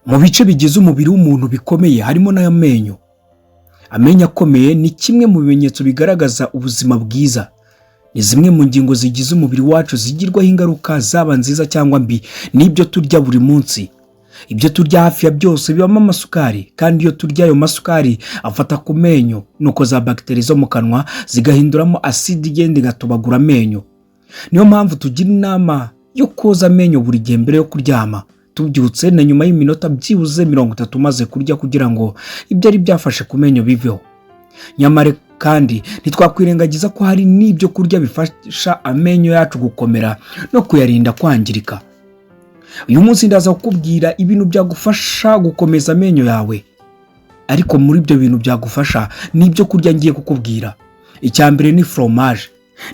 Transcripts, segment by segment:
Mu bice bigize umubiri w'umuntu bikomeye harimo n'amenyo. Amenyo akomeye ni kimwe mu bimenyetso bigaragaza ubuzima bwiza. Ni zimwe mu ngingo zigize umubiri wacu zigirwaho ingaruka zaba nziza cyangwa mbi n'ibyo turya buri munsi. Ibyo turya hafi ya byose bibamo amasukari, kandi iyo turya ayo masukari afata ku menyo, nuko za bagiteri zo mu kanwa zigahinduramo aside igenda igatobagura amenyo. Niyo mpamvu tugira inama yo koza amenyo buri gihe mbere yo kuryama, tubyutse na nyuma y'iminota byibuze 30 maze kurya, kugira ngo ibyo ari byafashe ku menyo biveho. Nyamara kandi ntitwakwirengagiza ko hari n'ibyo kurya bifasha amenyo yacu gukomera no kuyarinda kwangirika. Uyu munsi ndaza kukubwira ibintu byagufasha gukomeza amenyo yawe, ariko muri ibyo bintu byagufasha n'ibyo kurya ngiye kukubwira. Icyambere ni fromage.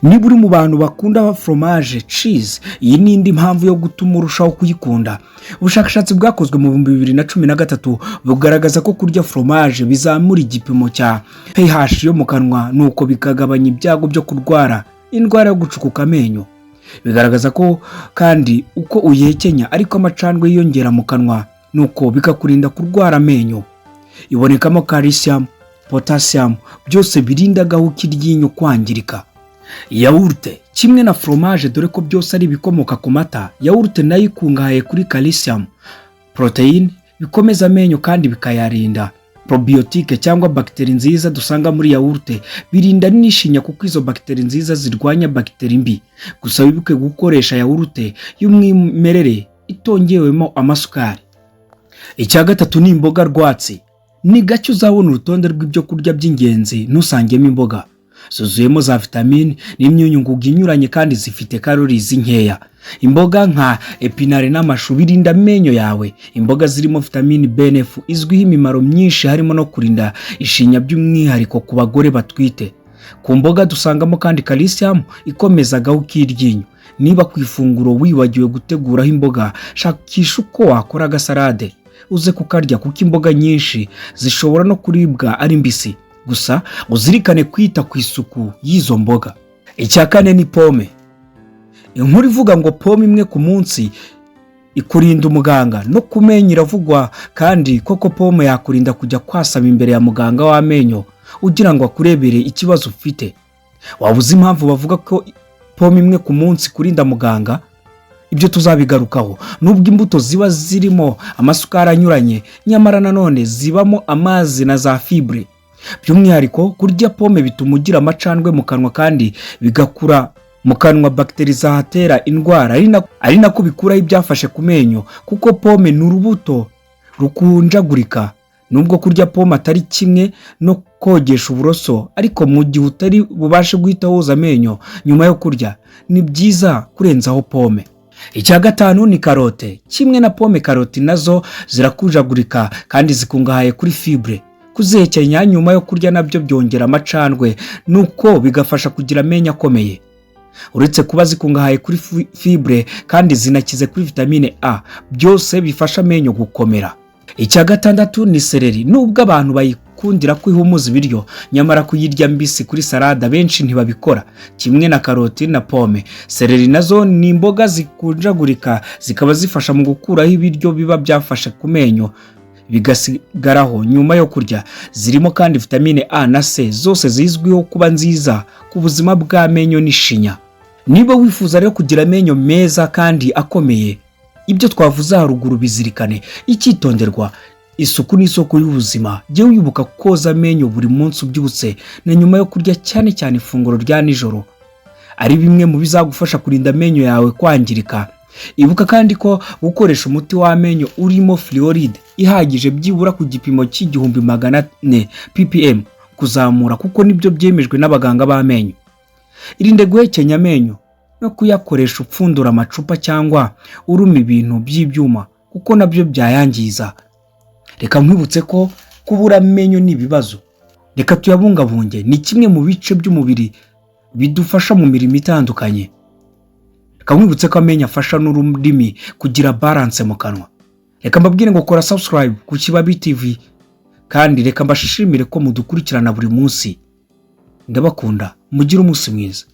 Niba uri mu bantu bakunda fromage, cheese, iyi ni indi mpamvu yo gutuma urushaho kuyikunda. Ubushakashatsi bwakozwe mu 2013 bugaragaza ko kurya fromage bizamura igipimo cya pH yo mu kanwa, nuko bikagabanya ibyago byo kurwara indwara yo gucukuka amenyo. Bigaragaza ko kandi uko uyekenya ariko amacandwe yiyongera mu kanwa, nuko bikakurinda kurwara amenyo. Ibonekamo calcium, potassium, byose birinda gahu kiryinyo kwangirika. Yaourte kimwe na fromage, dore ko byose ari bikomoka ku mata, yaourte nayo ikungahaye kuri calcium, protein, bikomeza amenyo kandi bikayarinda. Probiotique cyangwa bagiteri nziza dusanga muri yaourte birinda n'ishinya, kuko izo bagiteri nziza zirwanya bagiteri mbi. Gusa wibuke gukoresha yaourte y'umwimerere itongewemo amasukari. Icya gatatu ni imboga rwatsi. Ni gake uzabona urutonde rw'ibyo kurya by'ingenzi ntusangemo imboga. Zuzuyemo za vitamine n'imyunyu ngugu inyuranye kandi zifite calories nkeya. Imboga nka epinare n'amashu birinda amenyo yawe. Imboga zirimo vitamine B9 izwiho imimaro myinshi, harimo no kurinda ishinya by'umwihariko ku bagore batwite. Ku mboga dusangamo kandi calcium ikomeza gahu kiryinyo. Niba ku ifunguro wibagiwe guteguraho imboga, shakisha uko wakora agasalade uze kukarya, kuko imboga nyinshi zishobora no kuribwa ari mbisi. Gusa uzirikane kwita ku isuku y'izo mboga. Icya kane ni pome. Inkuru ivuga ngo pome imwe ku munsi ikurinda umuganga no kumenya iravugwa, kandi koko pome yakurinda kujya kwasama imbere ya muganga w'amenyo ugira ngo akurebere ikibazo ufite. Waba uzi impamvu bavuga ko pome imwe ku munsi kurinda muganga? Ibyo tuzabigarukaho. Nubwo imbuto ziba zirimo amasukari anyuranye, nyamara nanone zibamo amazi na za fibre. By'umwihariko kurya pome bituma ugira amacandwe mu kanwa, kandi bigakura mu kanwa bagiteri zahatera indwara, ari nako bikuraho ibyafashe ku menyo, kuko pome ni urubuto rukunjagurika. Nubwo kurya pome atari kimwe no kogesha uburoso, ariko mu gihe utari bubashe guhita woza amenyo nyuma yo kurya, ni byiza kurenzaho pome. Icya gatanu ni karote. Kimwe na pome, karoti nazo zirakujagurika kandi zikungahaye kuri fibre. Kuzihekenya nyuma yo kurya nabyo byongera amacandwe, nuko bigafasha kugira amenyo akomeye. Uretse kuba zikungahaye kuri fibre, kandi zinakize kuri vitamine A, byose bifasha amenyo gukomera. Icya gatandatu ni seleri. Nubwo abantu bayikundira kwihumuza ibiryo, nyamara kuyirya mbisi kuri salade benshi ntibabikora. Kimwe na karoti na pome, seleri nazo ni imboga zikunjagurika, zikaba zifasha mu gukuraho ibiryo biba byafashe ku menyo bigasigaraho nyuma yo kurya. Zirimo kandi vitamine A na C, zose zizwiho kuba nziza ku buzima bw'amenyo n'ishinya. Niba wifuza rero kugira amenyo meza kandi akomeye, ibyo twavuze haruguru bizirikane. Icyitonderwa, isuku ni isoko y'ubuzima. Jye wibuka koza amenyo buri munsi ubyutse na nyuma yo kurya, cyane cyane ifunguro rya nijoro. Ari bimwe mu bizagufasha kurinda amenyo yawe kwangirika. Ibuka kandi ko gukoresha umuti w'amenyo urimo fluoride ihagije byibura ku gipimo cy'1400 ppm kuzamura, kuko nibyo byemejwe n'abaganga b'amenyo. Irinde guhekenya amenyo no kuyakoresha upfundura amacupa cyangwa uruma ibintu by'ibyuma, kuko nabyo byayangiza. Reka nkwibutse ko kubura amenyo ni ibibazo. Reka tuyabungabunge. Ni kimwe mu bice by'umubiri bidufasha mu mirimo itandukanye. Reka nkwibutse ko amenyo afasha n'ururimi kugira balance mu kanwa. Reka mbabwire ngo kora subscribe ku Kibabi TV, kandi reka mbashishimire ko mudukurikirana buri munsi. Ndabakunda, mugire umunsi mwiza.